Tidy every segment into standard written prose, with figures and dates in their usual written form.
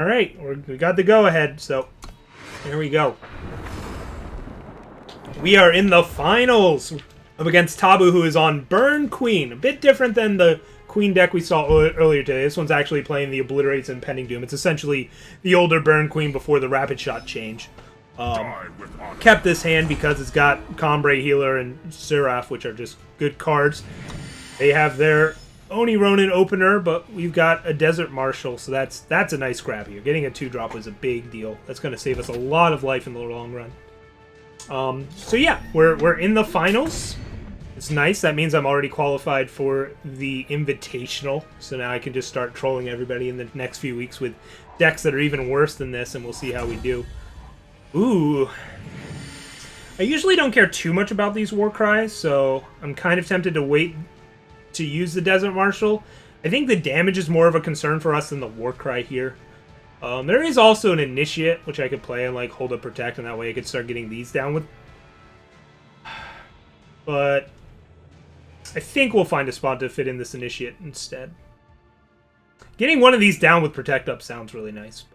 All right, we got the go-ahead, so here we go. We are in the finals up against Tabu, who is on Burn Queen. A bit different than the Queen deck we saw earlier today. This one's actually playing the Obliterates and Pending Doom. It's essentially the older Burn Queen before the Rapid Shot change. Kept this hand because it's got Combray Healer and Seraph, which are just good cards. They have their Oni Ronin opener, but we've got a Desert Marshal, so that's a nice grab here. Getting a 2-drop was a big deal. That's going to save us a lot of life in the long run. So yeah, we're in the finals. It's nice. That means I'm already qualified for the Invitational, so now I can just start trolling everybody in the next few weeks with decks that are even worse than this, and we'll see how we do. Ooh. I usually don't care too much about these Warcries, so I'm kind of tempted to wait to use the Desert Marshal. I think the damage is more of a concern for us than the Warcry here. There is also an Initiate, which I could play and like hold up Protect, and that way I could start getting these down with. But I think we'll find a spot to fit in this Initiate instead. Getting one of these down with Protect up sounds really nice.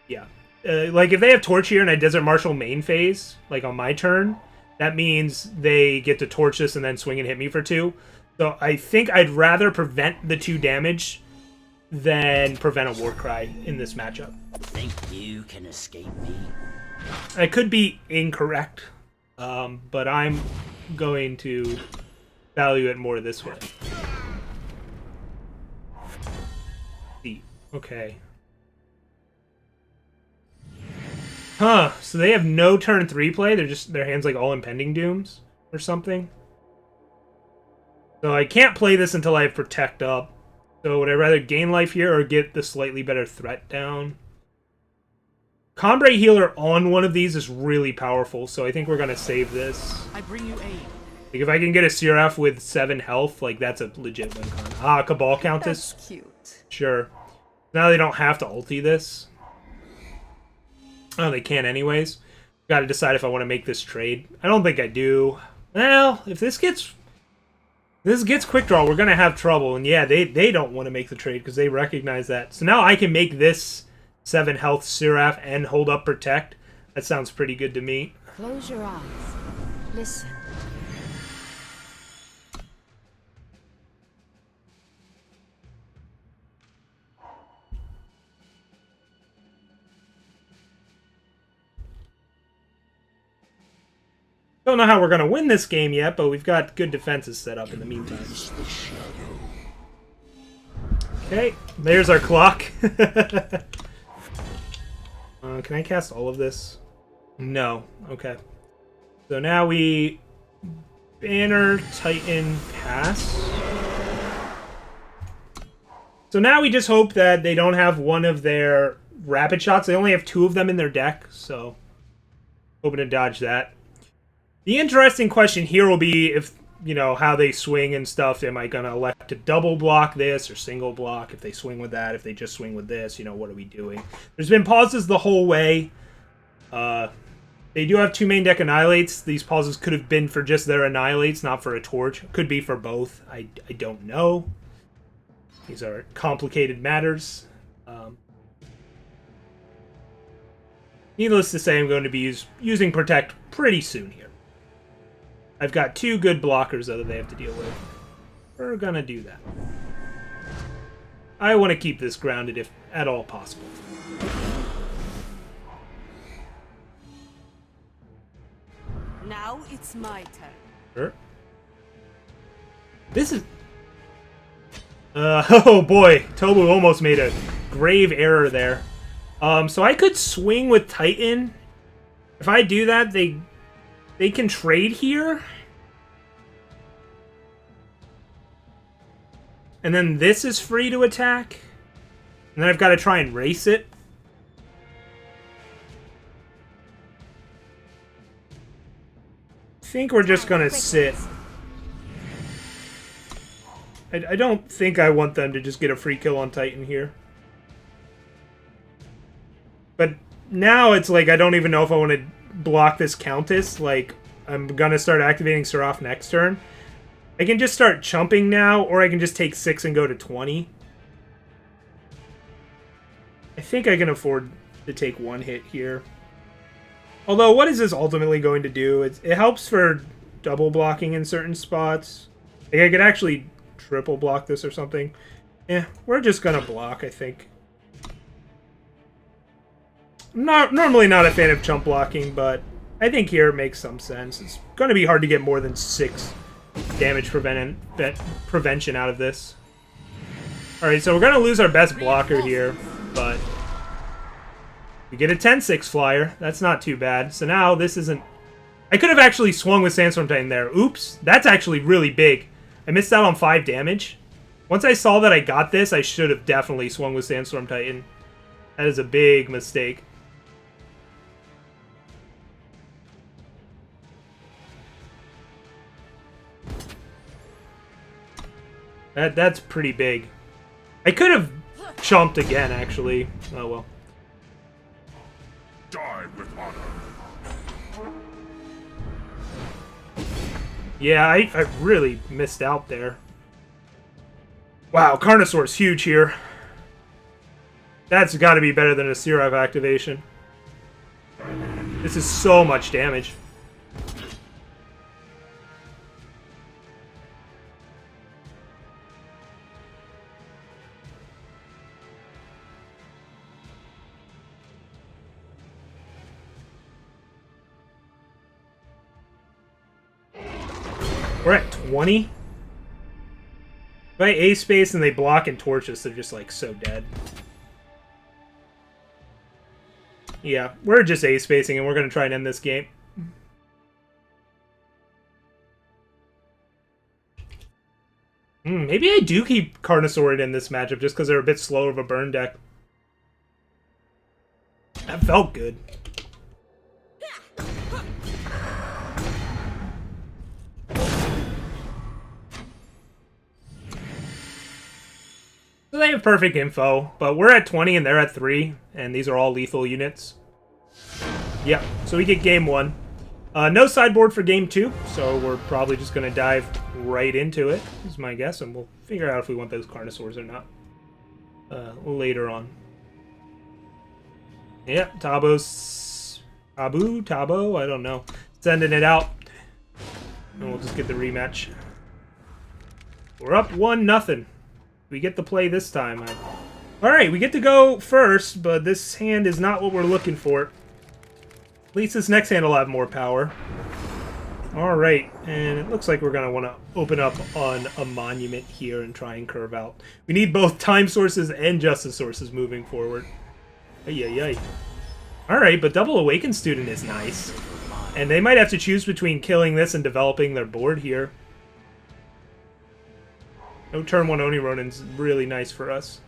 Yeah. Like, if they have Torch here and I Desert Marshal main phase, like on my turn, that means they get to Torch this and then swing and hit me for 2. So I think I'd rather prevent the 2 damage than prevent a Warcry in this matchup. Think you can escape me? I could be incorrect, but I'm going to value it more this way. Okay. Huh, so they have no turn 3 play? They're just, their hand's like all Impending Dooms or something? So I can't play this until I have Protect up. So would I rather gain life here or get the slightly better threat down? Combray Healer on one of these is really powerful, so I think we're gonna save this. I bring you aid. Like if I can get a Seraph with 7 health, like that's a legit win con. Ah, Cabal Countess? That's cute. Sure. Now they don't have to ulti this. Oh, they can anyways. Gotta decide if I want to make this trade. I don't think I do. Well, if this gets quick draw, we're gonna have trouble. And yeah, they don't want to make the trade because they recognize that. So now I can make this 7 health Seraph and hold up Protect. That sounds pretty good to me. Close your eyes. Listen. Don't know how we're gonna win this game yet, but we've got good defenses set up in the meantime. Okay, there's our clock. Can I cast all of this? No. Okay. So now we Banner, Titan, pass. So now we just hope that they don't have one of their Rapid Shots. They only have 2 of them in their deck, so hoping to dodge that. The interesting question here will be if, you know, how they swing and stuff. Am I going to elect to double block this or single block? If they swing with that, if they just swing with this, you know, what are we doing? There's been pauses the whole way. They do have 2 main deck Annihilates. These pauses could have been for just their Annihilates, not for a Torch. Could be for both. I don't know. These are complicated matters. Needless to say, I'm going to be using Protect pretty soon here. I've got 2 good blockers, though, that they have to deal with. We're gonna do that. I want to keep this grounded if at all possible. Now it's my turn. Sure. This is... oh boy, Tobu almost made a grave error there. So I could swing with Titan. If I do that, they can trade here. And then this is free to attack. And then I've got to try and race it. I think we're just going to sit. I don't think I want them to just get a free kill on Titan here. But now it's like I don't even know if I want to block this Countess. Like, I'm going to start activating Seraph next turn. I can just start chumping now, or I can just take 6 and go to 20. I think I can afford to take one hit here. Although, what is this ultimately going to do? It helps for double blocking in certain spots. Like, I could actually triple block this or something. Yeah, we're just gonna block, I think. I'm normally not a fan of chump blocking, but I think here it makes some sense. It's gonna be hard to get more than 6 damage prevention out of this. Alright, so we're gonna lose our best blocker here, but we get a 10-6 flyer. That's not too bad. So now this isn't... I could have actually swung with Sandstorm Titan there. Oops, that's actually really big. I missed out on 5 damage. Once I saw that I got this, I should have definitely swung with Sandstorm Titan. That is a big mistake. That's pretty big. I could have chomped again, actually. Oh well. Die with honor. Yeah, I really missed out there. Wow, Carnosaur's huge here. That's got to be better than a Seraph activation. This is so much damage. We're at 20. If I A-space and they block and torch us, they're just, like, so dead. Yeah, we're just A-spacing, and we're going to try and end this game. Maybe I do keep Carnosaur in this matchup just because they're a bit slower of a burn deck. That felt good. So they have perfect info, but we're at 20 and they're at 3, and these are all lethal units. Yep, so we get game 1. No sideboard for game 2, so we're probably just going to dive right into it, is my guess, and we'll figure out if we want those Carnosaurs or not later on. Yep, Tabo's... Tabo? I don't know. Sending it out, and we'll just get the rematch. We're up 1-0. We get to play this time. Alright, we get to go first, but this hand is not what we're looking for. At least this next hand will have more power. Alright, and it looks like we're going to want to open up on a monument here and try and curve out. We need both time sources and justice sources moving forward. Ay-ay-ay. Alright, but double Awakened Student is nice. And they might have to choose between killing this and developing their board here. No turn 1 Oni Ronin's really nice for us.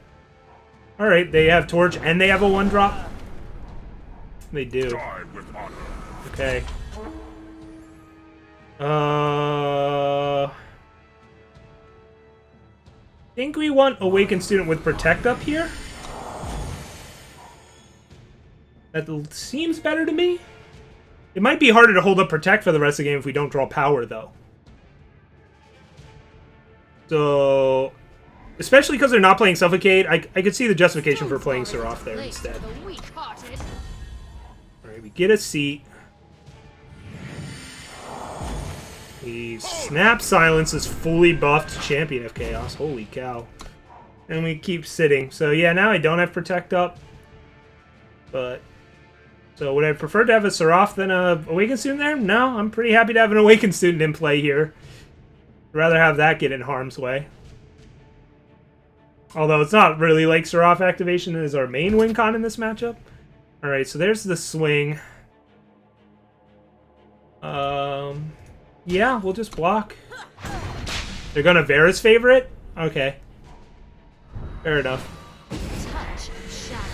Alright, they have Torch and they have a 1-drop. They do. Die with honor. Okay. Think we want Awakened Student with Protect up here? That seems better to me. It might be harder to hold up Protect for the rest of the game if we don't draw power, though. So, especially because they're not playing Suffocate, I could see the justification for playing Seraph there instead. Alright, we get a seat. The Snap Silence is fully buffed Champion of Chaos. Holy cow. And we keep sitting. So yeah, now I don't have Protect up. But, so would I prefer to have a Seraph than a Awakened Student there? No, I'm pretty happy to have an Awakened Student in play here. I'd rather have that get in harm's way. Although it's not really like Seraph activation is our main win con in this matchup. Alright, so there's the swing. Yeah, we'll just block. They're gonna Vera's favorite? Okay. Fair enough.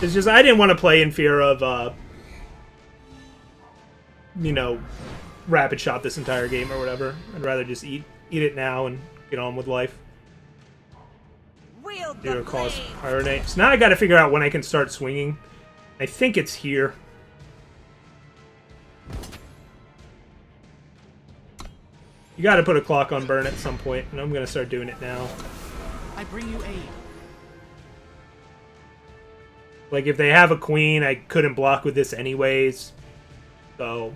It's just I didn't want to play in fear of, you know, rapid shot this entire game or whatever. I'd rather just eat it now and get on with life. Zero Cause Pyronite. So now I gotta figure out when I can start swinging. I think it's here. You gotta put a clock on burn at some point, and I'm gonna start doing it now. I bring you aid. Like, if they have a queen, I couldn't block with this anyways. So,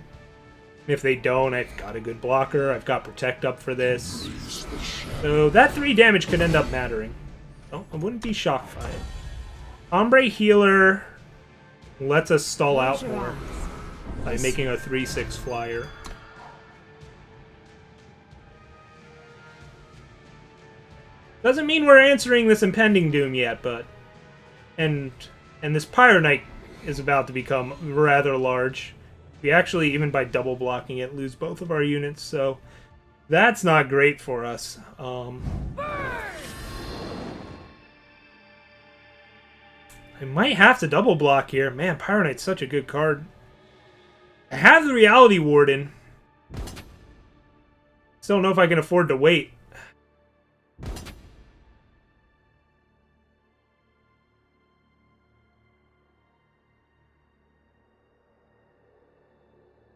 if they don't, I've got a good blocker. I've got protect up for this. So, that 3 damage could end up mattering. Oh, I wouldn't be shocked by it. Ombre Healer lets us stall out more by making a 3/6 flyer. Doesn't mean we're answering this impending doom yet, but... And this Pyro Knight is about to become rather large. We actually, even by double blocking it, lose both of our units, so... That's not great for us. I might have to double block here. Man, Pyro Knight's such a good card. I have the Reality Warden. Still don't know if I can afford to wait.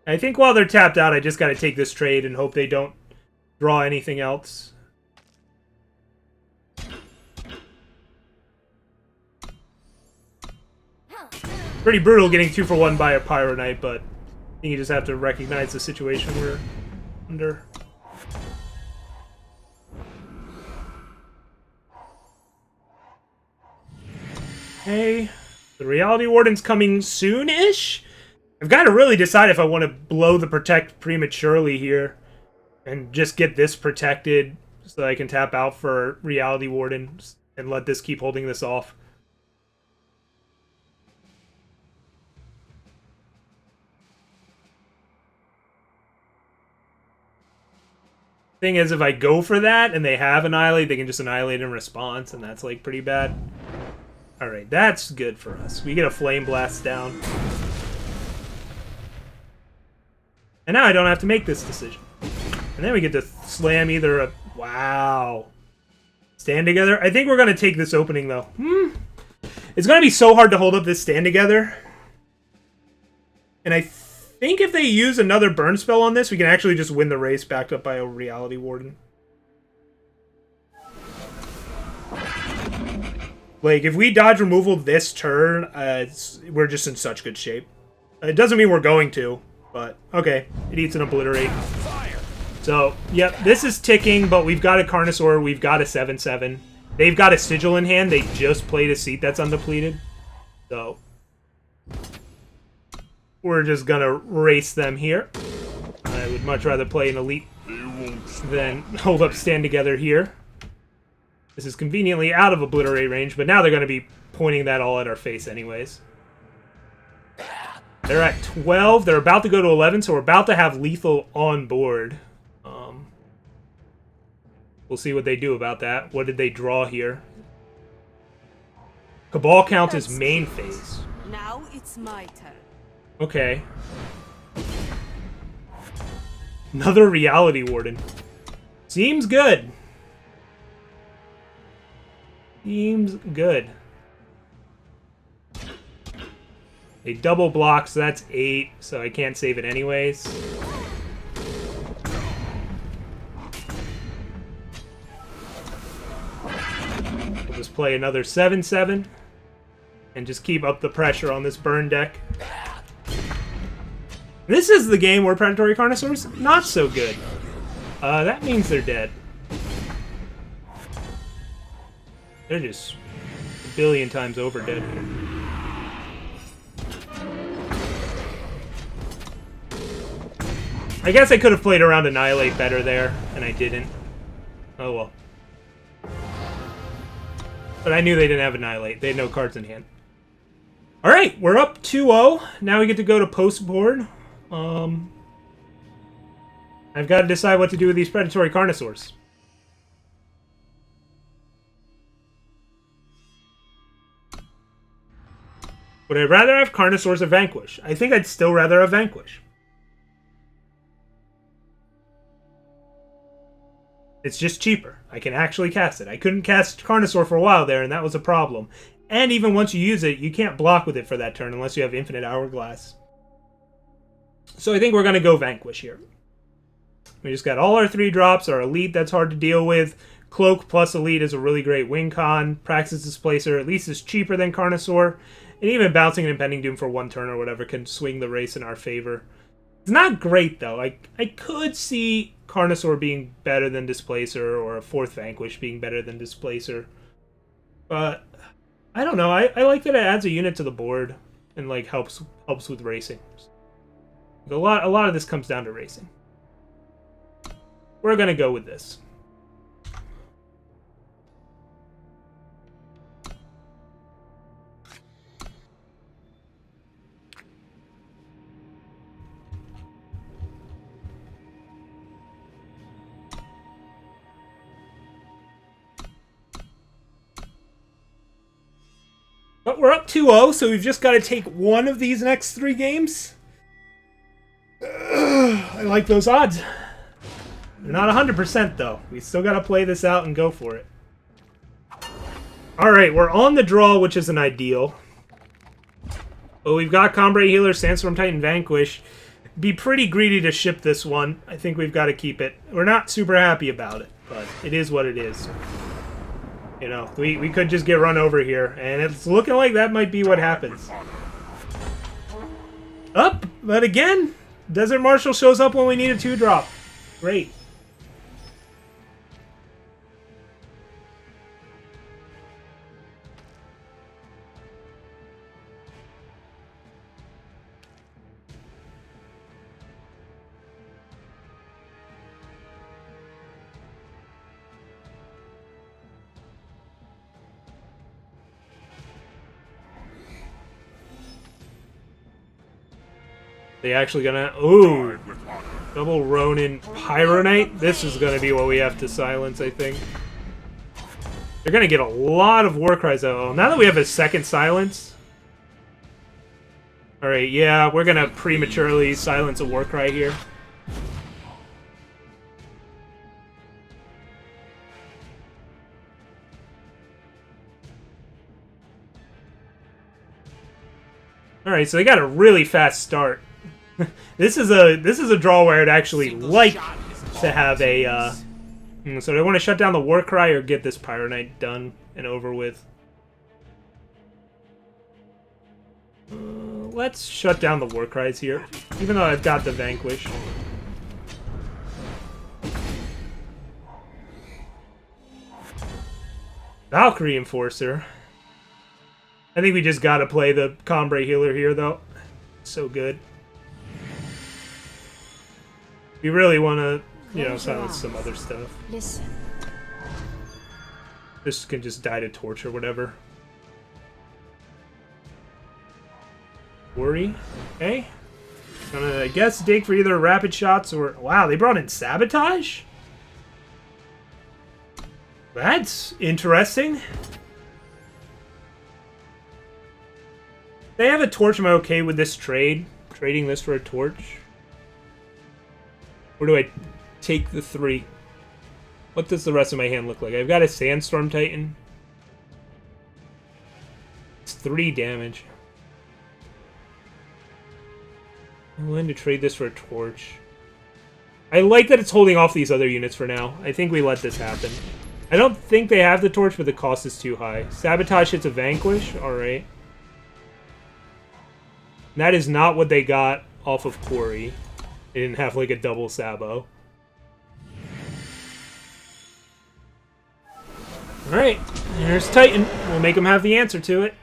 I think while they're tapped out, I just gotta take this trade and hope they don't draw anything else. Pretty brutal getting 2 for 1 by a Pyro Knight, but I think you just have to recognize the situation we're under. Okay, the Reality Warden's coming soon-ish? I've got to really decide if I want to blow the Protect prematurely here and just get this protected so that I can tap out for Reality Warden and let this keep holding this off. Thing is, if I go for that and they have Annihilate, they can just Annihilate in response, and that's, like, pretty bad. Alright, that's good for us. We get a Flame Blast down. And now I don't have to make this decision. And then we get to slam either a... Wow. Stand Together? I think we're going to take this opening, though. It's going to be so hard to hold up this Stand Together. And I think if they use another burn spell on this, we can actually just win the race backed up by a Reality Warden. Like, if we dodge removal this turn, we're just in such good shape. It doesn't mean we're going to, but okay. It eats an Obliterate. So, yep, this is ticking, but we've got a Carnosaur, we've got a 7/7. They've got a Sigil in hand, they just played a seat that's undepleted. So... we're just gonna race them here. I would much rather play an Elite than hold up Stand Together here. This is conveniently out of Obliterate range, but now they're gonna be pointing that all at our face anyways. They're at 12, they're about to go to 11, so we're about to have Lethal on board. We'll see what they do about that. What did they draw here? Cabal count is main phase. Now it's my turn. Okay. Another Reality Warden. Seems good. Seems good. They double block, so that's 8, so I can't save it anyways. We'll just play another 7/7 and just keep up the pressure on this burn deck. This is the game where Predatory Carnosaur's not so good. That means they're dead. They're just a billion times over dead here. I guess I could have played around Annihilate better there, and I didn't. Oh well. But I knew they didn't have Annihilate. They had no cards in hand. Alright, we're up 2-0. Now we get to go to post board. I've got to decide what to do with these Predatory Carnosaurs. Would I rather have Carnosaurs or Vanquish? I think I'd still rather have Vanquish. It's just cheaper. I can actually cast it. I couldn't cast Carnosaur for a while there, and that was a problem. And even once you use it, you can't block with it for that turn unless you have Infinite Hourglass. So I think we're going to go Vanquish here. We just got all our 3 drops, our Elite that's hard to deal with. Cloak plus Elite is a really great win con. Praxis Displacer at least is cheaper than Carnosaur. And even bouncing an Impending Doom for 1 turn or whatever can swing the race in our favor. It's not great, though. I could see Carnosaur being better than Displacer, or a 4th Vanquish being better than Displacer. But I don't know. I like that it adds a unit to the board and like helps with racing. A lot of this comes down to racing. We're gonna go with this. But we're up 2-0, so we've just got to take one of these next 3 games. I like those odds. They're not 100%, though. We still got to play this out and go for it. Alright, we're on the draw, which isn't ideal. But we've got Combrei Healer, Sandstorm Titan, Vanquish. Be pretty greedy to ship this one. I think we've got to keep it. We're not super happy about it, but it is what it is. You know, we could just get run over here, and it's looking like that might be what happens. Up, but again, Desert Marshal shows up when we need a 2-drop. Great. They actually gonna... Ooh! Double Ronin Pyronite? This is gonna be what we have to silence, I think. They're gonna get a lot of war cries out. Oh, now that we have a second silence... Alright, yeah, we're gonna prematurely silence a war cry here. Alright, so they got a really fast start. This is a draw where I'd actually like to have a so I want to shut down the Warcry or get this Pyronite done and over with. Let's shut down the Warcries here, even though I've got the Vanquish. Valkyrie Enforcer. I think we just gotta play the Combrei Healer here, though. So good. We really want to, you know, silence some other stuff. Listen. This can just die to torch or whatever. Worry. Okay. Gonna, I guess, dig for either rapid shots or... Wow, they brought in Sabotage? That's interesting. They have a torch. Am I okay with this trade? Trading this for a torch? Or do I take the 3? What does the rest of my hand look like? I've got a Sandstorm Titan. It's 3 damage. I'm willing to trade this for a torch. I like that it's holding off these other units for now. I think we let this happen. I don't think they have the torch, but the cost is too high. Sabotage hits a Vanquish. Alright. That is not what they got off of Quarry. They didn't have, like, a double Sabo. Alright, here's Titan. We'll make him have the answer to it.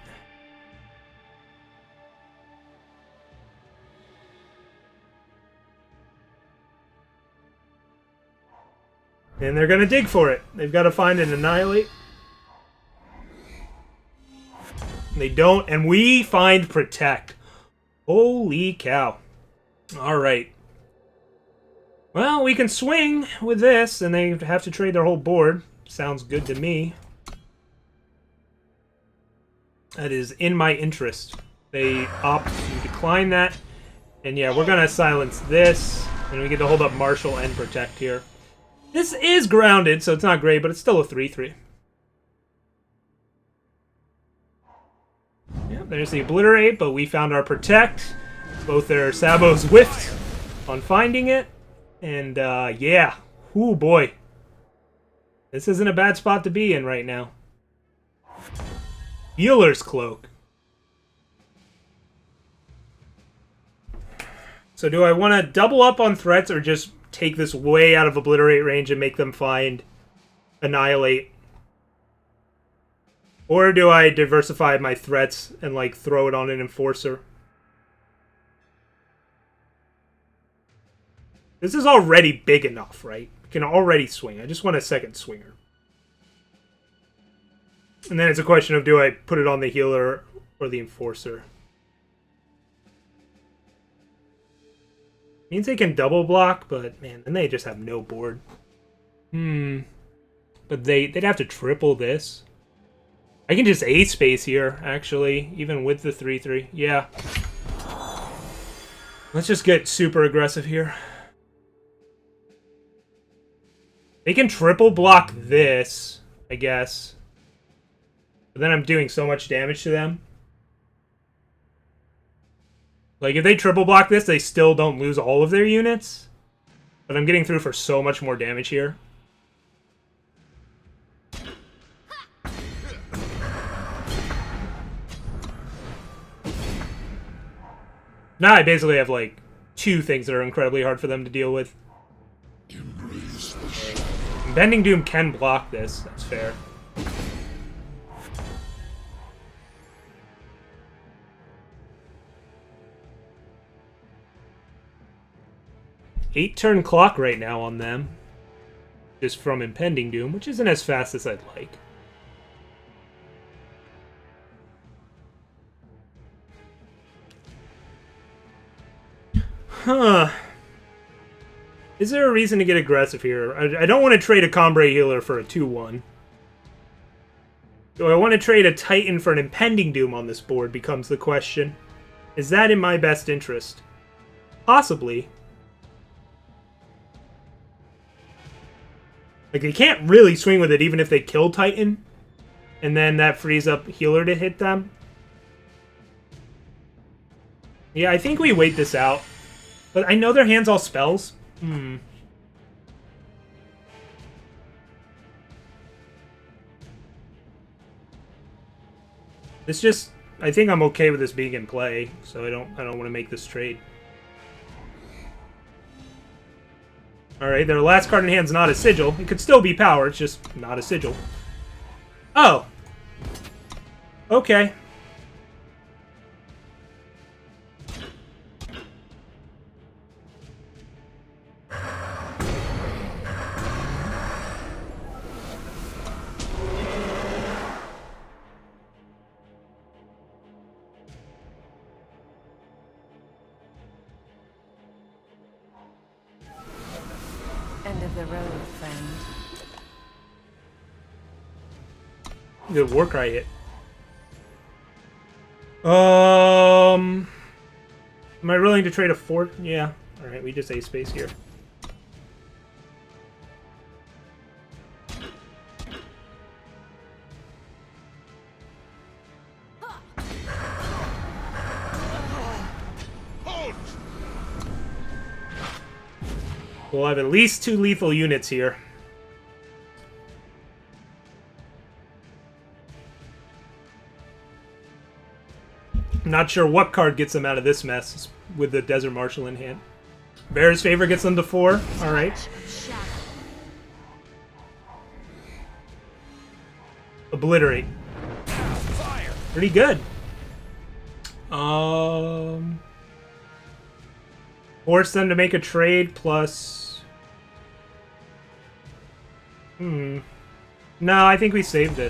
And they're gonna dig for it. They've got to find and annihilate. They don't, and we find Protect. Holy cow. Alright. Well, we can swing with this, and they have to trade their whole board. Sounds good to me. That is in my interest. They opt to decline that. And yeah, we're gonna silence this. And we get to hold up Marshal and Protect here. This is grounded, so it's not great, but it's still a 3-3. Yeah, there's the Obliterate, but we found our Protect. Both their Sabos whiffed on finding it. And, yeah. Ooh, boy. This isn't a bad spot to be in right now. Healer's Cloak. So do I want to double up on threats or just take this way out of obliterate range and make them find annihilate? Or do I diversify my threats and like throw it on an enforcer? This is already big enough, right? I can already swing. I just want a second swinger. And then it's a question of, do I put it on the healer or the enforcer? Means they can double block, but man, then they just have no board. But they'd have to triple this. I can just A-space here, actually, even with the 3-3. Yeah. Let's just get super aggressive here. They can triple block this, I guess. But then I'm doing so much damage to them. Like, if they triple block this, they still don't lose all of their units. But I'm getting through for so much more damage here. Now I basically have, like, 2 things that are incredibly hard for them to deal with. Bending Doom can block this. That's fair. Eight-turn clock right now on them. Just from Impending Doom, which isn't as fast as I'd like. Huh. Is there a reason to get aggressive here? I don't want to trade a Combre Healer for a 2-1. Do I want to trade a Titan for an Impending Doom on this board becomes the question. Is that in my best interest? Possibly. Like, they can't really swing with it even if they kill Titan. And then that frees up Healer to hit them. Yeah, I think we wait this out. But I know their hand's all spells. It's just, I think I'm okay with this being in play, so I don't want to make this trade. Alright, their last card in hand's not a sigil. It could still be power, it's just not a sigil. Oh. Okay. End of the road, friend. Good Warcry hit. Am I willing to trade a 4? Yeah. Alright, we just A-space here. We'll have at least 2 lethal units here. I'm not sure what card gets them out of this mess with the Desert Marshal in hand. Bear's Favor gets them to 4. Alright. Obliterate. Pretty good. Force them to make a trade plus... No, I think we saved this.